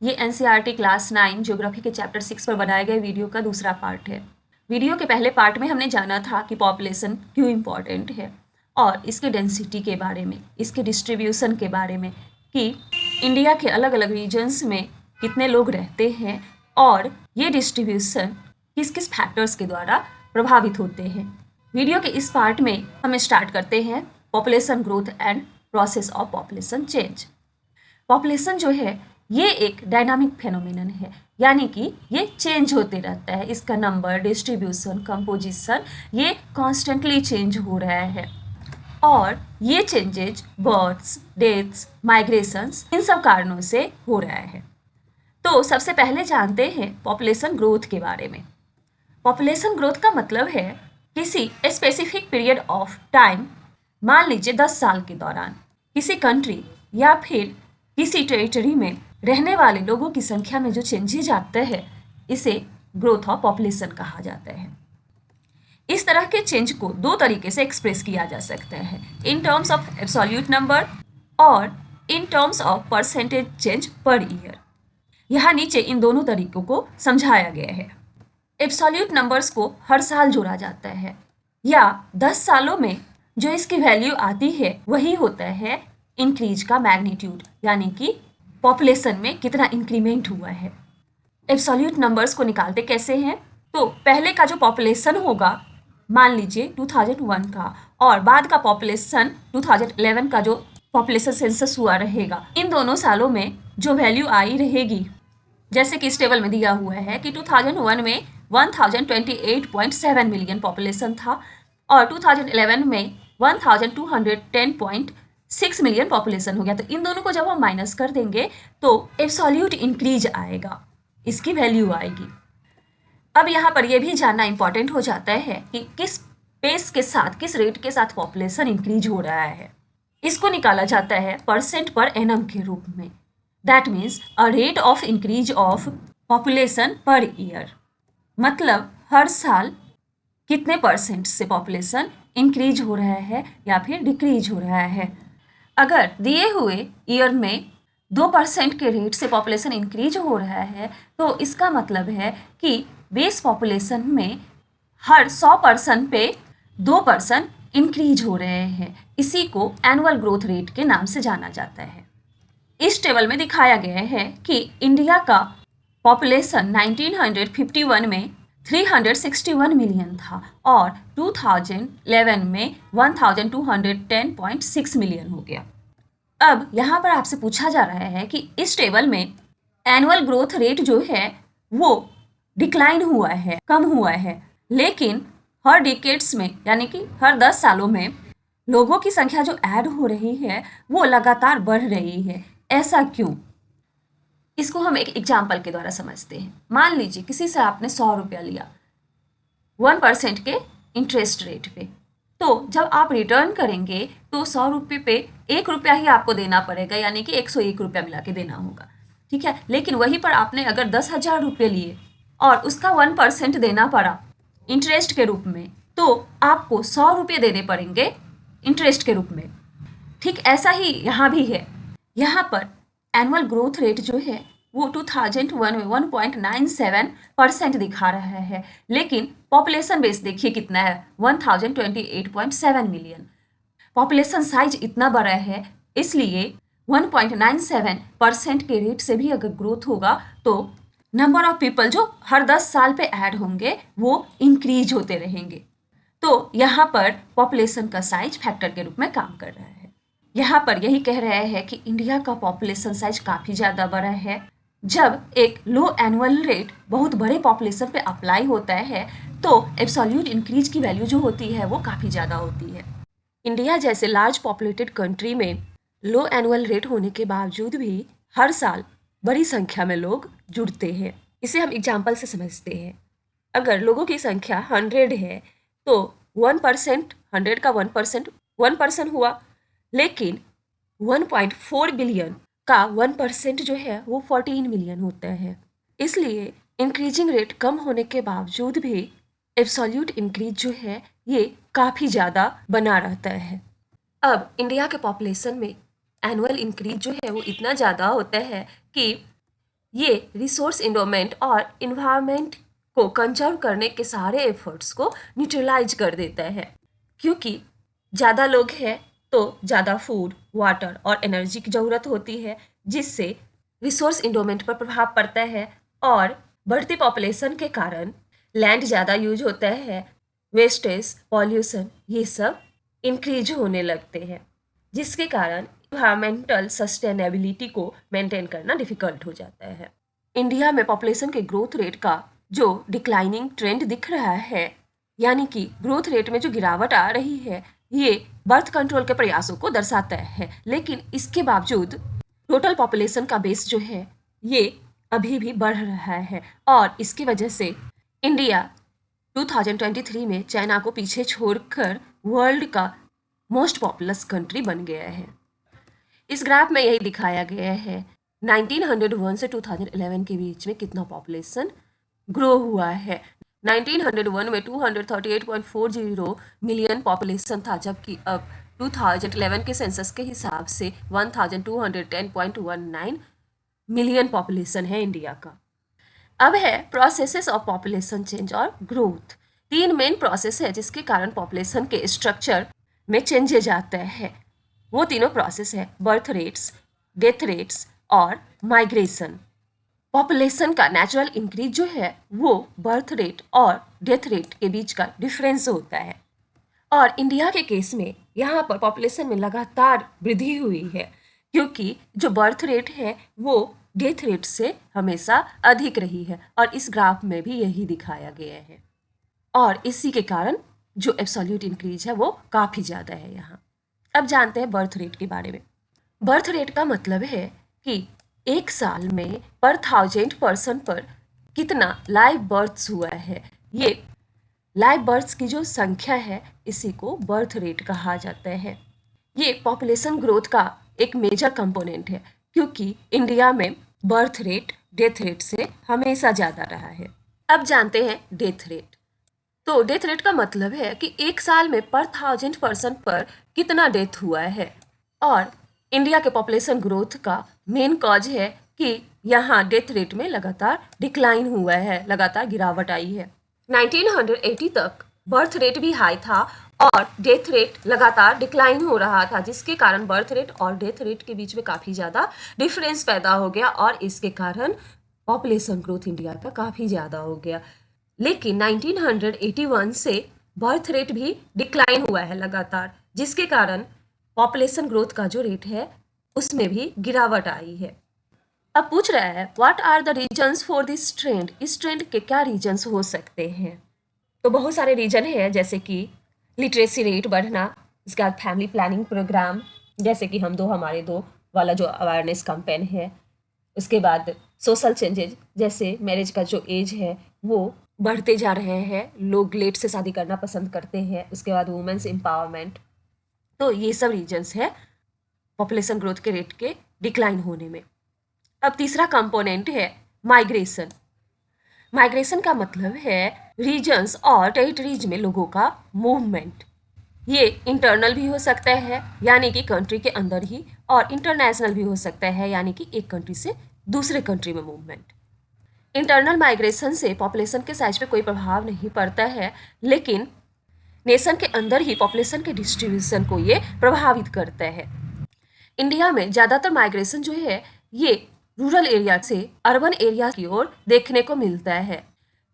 ये NCERT class 9 geography के chapter 6 पर बनाए गए वीडियो का दूसरा पार्ट है। वीडियो के पहले पार्ट में हमने जाना था कि पॉपुलेशन क्यों इम्पॉर्टेंट है और इसके डेंसिटी के बारे में, इसके डिस्ट्रीब्यूशन के बारे में, कि इंडिया के अलग अलग रीजन्स में कितने लोग रहते हैं और ये डिस्ट्रीब्यूशन किस किस फैक्टर्स के द्वारा प्रभावित होते हैं। वीडियो के इस पार्ट में हम स्टार्ट करते हैं population growth and process of population change. Population जो है ये एक डायनामिक फेनोमेनन है, यानी कि ये चेंज होते रहता है। इसका नंबर, डिस्ट्रीब्यूशन, कंपोजिशन ये कॉन्स्टेंटली चेंज हो रहा है और ये चेंजेज बर्थ्स, डेथ्स, माइग्रेशंस इन सब कारणों से हो रहा है। तो सबसे पहले जानते हैं पॉपुलेशन ग्रोथ के बारे में। पॉपुलेशन ग्रोथ का मतलब है किसी स्पेसिफिक पीरियड ऑफ टाइम, मान लीजिए 10 साल के दौरान किसी कंट्री या फिर किसी टेरिटरी में रहने वाले लोगों की संख्या में जो चेंजेज आते हैं इसे ग्रोथ ऑफ पॉपुलेशन कहा जाता है। इस तरह के चेंज को दो तरीके से एक्सप्रेस किया जा सकता है, in terms of absolute number और in terms of percentage change per year. यहाँ नीचे इन दोनों तरीकों को समझाया गया है। एब्सोल्यूट नंबर्स को हर साल जोड़ा जाता है या 10 सालों में जो इसकी वैल्यू आती है वही होता है इंक्रीज का मैग्नीट्यूड, यानी कि पॉपुलेशन में कितना इंक्रीमेंट हुआ है। एब्सोल्यूट नंबर्स को निकालते कैसे हैं? तो पहले का जो पॉपुलेशन होगा, मान लीजिए 2001 का, और बाद का पॉपुलेशन 2011 का जो पॉपुलेशन सेंसस हुआ रहेगा, इन दोनों सालों में जो वैल्यू आई रहेगी, जैसे कि इस टेबल में दिया हुआ है कि 2001 में 1028.7 मिलियन पॉपुलेशन था और 2011 में 1210.6 मिलियन पॉपुलेशन हो गया। तो इन दोनों को जब हम माइनस कर देंगे तो एब्सोल्यूट इंक्रीज आएगा, इसकी वैल्यू आएगी। अब यहाँ पर यह भी जानना इंपॉर्टेंट हो जाता है कि किस पेस के साथ, किस रेट के साथ पॉपुलेशन इंक्रीज हो रहा है। इसको निकाला जाता है परसेंट पर एनम के रूप में। That means a rate of increase of population per year, मतलब हर साल कितने परसेंट से पॉपुलेशन इंक्रीज हो रहा है या फिर डिक्रीज हो रहा है। अगर दिए हुए ईयर में 2% के रेट से पॉपुलेशन इंक्रीज हो रहा है तो इसका मतलब है कि बेस पॉपुलेशन में हर 100% पे 2% इंक्रीज हो रहे हैं। इसी को एनुअल ग्रोथ रेट के नाम से जाना जाता है। इस टेबल में दिखाया गया है कि इंडिया का पॉपुलेशन 1951 में 361 मिलियन था और 2011 में 1210.6 मिलियन हो गया। अब यहाँ पर आपसे पूछा जा रहा है कि इस टेबल में एनुअल ग्रोथ रेट जो है वो डिक्लाइन हुआ है, कम हुआ है, लेकिन हर डिकेड्स में, यानी कि हर 10 सालों में लोगों की संख्या जो ऐड हो रही है वो लगातार बढ़ रही है। ऐसा क्यों? इसको हम एक एग्जाम्पल के द्वारा समझते हैं। मान लीजिए किसी से आपने 100 रुपया लिया 1% के इंटरेस्ट रेट पे, तो जब आप रिटर्न करेंगे तो 100 रुपये पे 1 रुपया ही आपको देना पड़ेगा, यानी कि 101 रुपया मिला के देना होगा, ठीक है। लेकिन वहीं पर आपने अगर 10,000 रुपये लिए और उसका 1% देना पड़ा इंटरेस्ट के रूप में, तो आपको 100 रुपये देने पड़ेंगे इंटरेस्ट के रूप में। ठीक ऐसा ही यहाँ भी है। यहाँ पर एनुअल ग्रोथ रेट जो है वो 2001 में 1.97% दिखा रहा है, लेकिन पॉपुलेशन बेस देखिए कितना है, 1028.7 मिलियन। पॉपुलेशन साइज इतना बड़ा है, इसलिए 1.97% के रेट से भी अगर ग्रोथ होगा तो नंबर ऑफ पीपल जो हर 10 साल पे ऐड होंगे वो इंक्रीज होते रहेंगे। तो यहाँ पर पॉपुलेशन का साइज फैक्टर के रूप में काम कर रहा है। यहाँ पर यही कह रहे हैं कि इंडिया का पॉपुलेशन साइज काफ़ी ज़्यादा बड़ा है। जब एक लो एनुअल रेट बहुत बड़े पॉपुलेशन पे अप्लाई होता है तो एब्सोल्यूट इंक्रीज की वैल्यू जो होती है वो काफ़ी ज़्यादा होती है। इंडिया जैसे लार्ज पॉपुलेटेड कंट्री में लो एनुअल रेट होने के बावजूद भी हर साल बड़ी संख्या में लोग जुड़ते हैं। इसे हम एग्जाम्पल से समझते हैं। अगर लोगों की संख्या 100 है तो 1%, 100 का 1% हुआ, लेकिन 1.4 बिलियन का 1% जो है वो 14 मिलियन होता है। इसलिए इंक्रीजिंग रेट कम होने के बावजूद भी एब्सोल्यूट इंक्रीज जो है ये काफ़ी ज़्यादा बना रहता है। अब इंडिया के पॉपुलेशन में एनुअल इंक्रीज जो है वो इतना ज़्यादा होता है कि ये रिसोर्स एंडोमेंट और इन्वायरमेंट को कंजर्व करने के सारे एफर्ट्स को न्यूट्रलाइज कर देता है, क्योंकि ज़्यादा लोग हैं तो ज़्यादा फूड, वाटर और एनर्जी की ज़रूरत होती है, जिससे रिसोर्स एंडोमेंट पर प्रभाव पड़ता है और बढ़ती पॉपुलेशन के कारण लैंड ज़्यादा यूज होता है, वेस्टेज, पॉल्यूशन ये सब इंक्रीज होने लगते हैं, जिसके कारण इन्वायरमेंटल सस्टेनेबिलिटी को मेंटेन करना डिफिकल्ट हो जाता है। इंडिया में पॉपुलेशन के ग्रोथ रेट का जो डिक्लाइनिंग ट्रेंड दिख रहा है, यानी कि ग्रोथ रेट में जो गिरावट आ रही है, ये बर्थ कंट्रोल के प्रयासों को दर्शाता है, लेकिन इसके बावजूद टोटल पॉपुलेशन का बेस जो है ये अभी भी बढ़ रहा है और इसकी वजह से इंडिया 2023 में चाइना को पीछे छोड़कर वर्ल्ड का मोस्ट पॉपुलस कंट्री बन गया है। इस ग्राफ में यही दिखाया गया है 1901 से 2011 के बीच में कितना पॉपुलेशन ग्रो हुआ है। 1901 में 238.40 मिलियन पॉपुलेशन था, जबकि अब 2011 के सेंसस के हिसाब से 1210.19 मिलियन पॉपुलेशन है इंडिया का। अब है प्रोसेसेस ऑफ पॉपुलेशन चेंज और ग्रोथ। 3 मेन प्रोसेस है जिसके कारण पॉपुलेशन के स्ट्रक्चर में चेंजेज आता है। वो तीनों प्रोसेस है बर्थ रेट्स, डेथ रेट्स और माइग्रेशन। पॉपुलेशन का नेचुरल इंक्रीज जो है वो बर्थ रेट और डेथ रेट के बीच का डिफरेंस होता है, और इंडिया के केस में यहाँ पर पॉपुलेशन में लगातार वृद्धि हुई है, क्योंकि जो बर्थ रेट है वो डेथ रेट से हमेशा अधिक रही है, और इस ग्राफ में भी यही दिखाया गया है, और इसी के कारण जो एब्सोल्यूट इंक्रीज है वो काफ़ी ज़्यादा है यहाँ। अब जानते हैं बर्थ रेट के बारे में। बर्थ रेट का मतलब है कि एक साल में पर 1000 पर्सन पर कितना लाइव बर्थ्स हुआ है। ये लाइव बर्थ्स की जो संख्या है इसी को बर्थ रेट कहा जाता है। ये पॉपुलेशन ग्रोथ का एक मेजर कंपोनेंट है, क्योंकि इंडिया में बर्थ रेट डेथ रेट से हमेशा ज़्यादा रहा है। अब जानते हैं डेथ रेट। तो डेथ रेट का मतलब है कि एक साल में पर 1000 पर्सन पर कितना डेथ हुआ है, और इंडिया के पॉपुलेशन ग्रोथ का मेन कॉज है कि यहाँ डेथ रेट में लगातार डिक्लाइन हुआ है, लगातार गिरावट आई है। 1980 तक बर्थ रेट भी हाई था और डेथ रेट लगातार डिक्लाइन हो रहा था, जिसके कारण बर्थ रेट और डेथ रेट के बीच में काफ़ी ज़्यादा डिफरेंस पैदा हो गया, और इसके कारण पॉपुलेशन ग्रोथ इंडिया का काफ़ी ज़्यादा हो गया। लेकिन 1981 से बर्थ रेट भी डिक्लाइन हुआ है लगातार, जिसके कारण पॉपुलेशन ग्रोथ का जो रेट है उसमें भी गिरावट आई है। अब पूछ रहा है what are the reasons for this trend. इस ट्रेंड के क्या रीजन्स हो सकते हैं? तो बहुत सारे रीजन हैं, जैसे कि लिटरेसी रेट बढ़ना, इसके बाद फैमिली प्लानिंग प्रोग्राम, जैसे कि हम दो हमारे दो वाला जो अवेयरनेस कैंपेन है। उसके बाद सोशल चेंजेज, जैसे मैरिज का जो एज है वो बढ़ते जा रहे हैं, लोग लेट से शादी करना पसंद करते हैं। उसके बाद वुमेन्स एम्पावरमेंट। तो ये सब रीजन्स है पॉपुलेशन ग्रोथ के रेट के डिक्लाइन होने में। अब तीसरा कंपोनेंट है माइग्रेशन। माइग्रेशन का मतलब है रीजन्स और टेरिटरीज में लोगों का मूवमेंट। ये इंटरनल भी हो सकता है, यानी कि कंट्री के अंदर ही, और इंटरनेशनल भी हो सकता है, यानी कि एक कंट्री से दूसरे कंट्री में मूवमेंट। इंटरनल माइग्रेशन से पॉपुलेशन के साइज पे कोई प्रभाव नहीं पड़ता है, लेकिन नेशन के अंदर ही पॉपुलेशन के डिस्ट्रीब्यूशन को ये प्रभावित करता है। इंडिया में ज़्यादातर माइग्रेशन जो है ये रूरल एरिया से अर्बन एरिया की ओर देखने को मिलता है,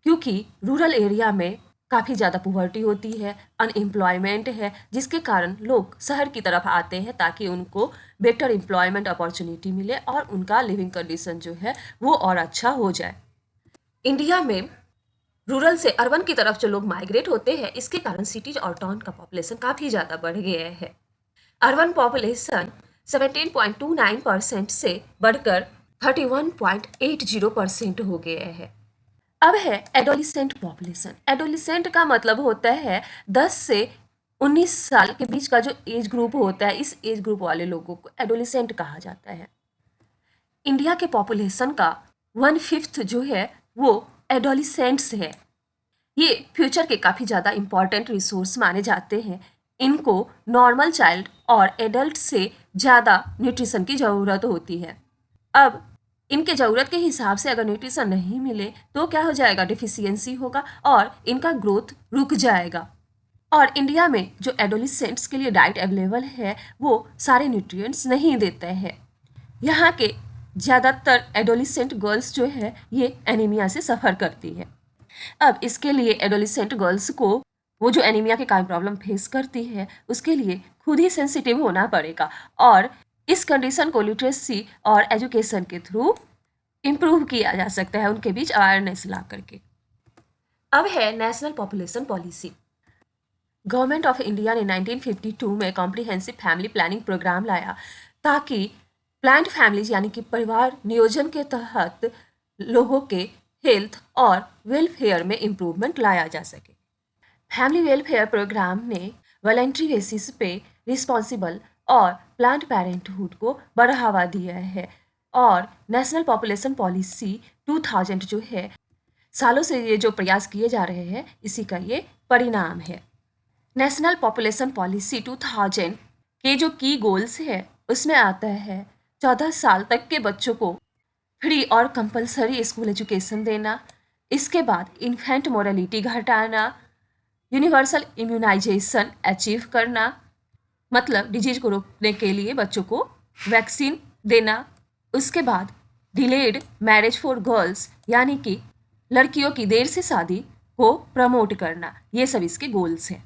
क्योंकि रूरल एरिया में काफ़ी ज़्यादा पुवर्टी होती है, अनएम्प्लॉयमेंट है, जिसके कारण लोग शहर की तरफ आते हैं ताकि उनको बेटर एम्प्लॉयमेंट अपॉर्चुनिटी मिले और उनका लिविंग कंडीशन जो है वो और अच्छा हो जाए। इंडिया में रूरल से अर्बन की तरफ जो लोग माइग्रेट होते हैं, इसके कारण सिटीज और टाउन का पॉपुलेशन काफ़ी ज़्यादा बढ़ गया है। अर्बन पॉपुलेशन 17.29% से बढ़कर 31.80% हो गया है। अब है एडोलिसेंट पॉपुलेशन। एडोलिसेंट का मतलब होता है 10 से 19 साल के बीच का जो एज ग्रुप होता है, इस एज ग्रुप वाले लोगों को एडोलिसेंट कहा जाता है। इंडिया के पॉपुलेशन का 1/5 जो है वो एडोलिसेंट्स है। ये फ्यूचर के काफ़ी ज़्यादा इम्पॉर्टेंट रिसोर्स माने जाते हैं। इनको नॉर्मल चाइल्ड और एडल्ट से ज़्यादा न्यूट्रिशन की ज़रूरत होती है। अब इनके ज़रूरत के हिसाब से अगर न्यूट्रिशन नहीं मिले तो क्या हो जाएगा, डिफिशियंसी होगा और इनका ग्रोथ रुक जाएगा। और इंडिया में जो एडोलिसेंट्स के लिए डाइट अवेलेबल है वो सारे न्यूट्रिएंट्स नहीं देते हैं। यहाँ के ज़्यादातर एडोलिसेंट गर्ल्स जो है ये एनीमिया से सफ़र करती है। अब इसके लिए एडोलिसेंट गर्ल्स को वो जो एनीमिया के कारण प्रॉब्लम फेस करती है उसके लिए खुद ही सेंसिटिव होना पड़ेगा और इस कंडीशन को लिटरेसी और एजुकेशन के थ्रू इम्प्रूव किया जा सकता है, उनके बीच अवेयरनेस ला करके। अब है national population policy. Government of India ने 1952 में कॉम्प्रिहेंसिव फैमिली प्लानिंग प्रोग्राम लाया ताकि प्लान्ड फैमिलीज यानी कि परिवार नियोजन के तहत लोगों के हेल्थ और वेलफेयर में इम्प्रूवमेंट लाया जा सके। फैमिली वेलफेयर प्रोग्राम ने वॉलंटरी बेसिस पे रिस्पॉन्सिबल और प्लान्ड पेरेंटहुड को बढ़ावा दिया है और नेशनल पॉपुलेशन पॉलिसी 2000 जो है सालों से ये जो प्रयास किए जा रहे हैं इसी का ये परिणाम है। नेशनल पॉपुलेशन पॉलिसी 2000 के जो की गोल्स है उसमें आता है 14 साल तक के बच्चों को फ्री और कंपलसरी स्कूल एजुकेशन देना, इसके बाद इन्फेंट मोर्टेलिटी घटाना, यूनिवर्सल इम्यूनाइजेशन अचीव करना, मतलब डिजीज को रोकने के लिए बच्चों को वैक्सीन देना, उसके बाद डिलेड मैरिज फॉर गर्ल्स यानी कि लड़कियों की देर से शादी को प्रमोट करना, ये सब इसके गोल्स हैं।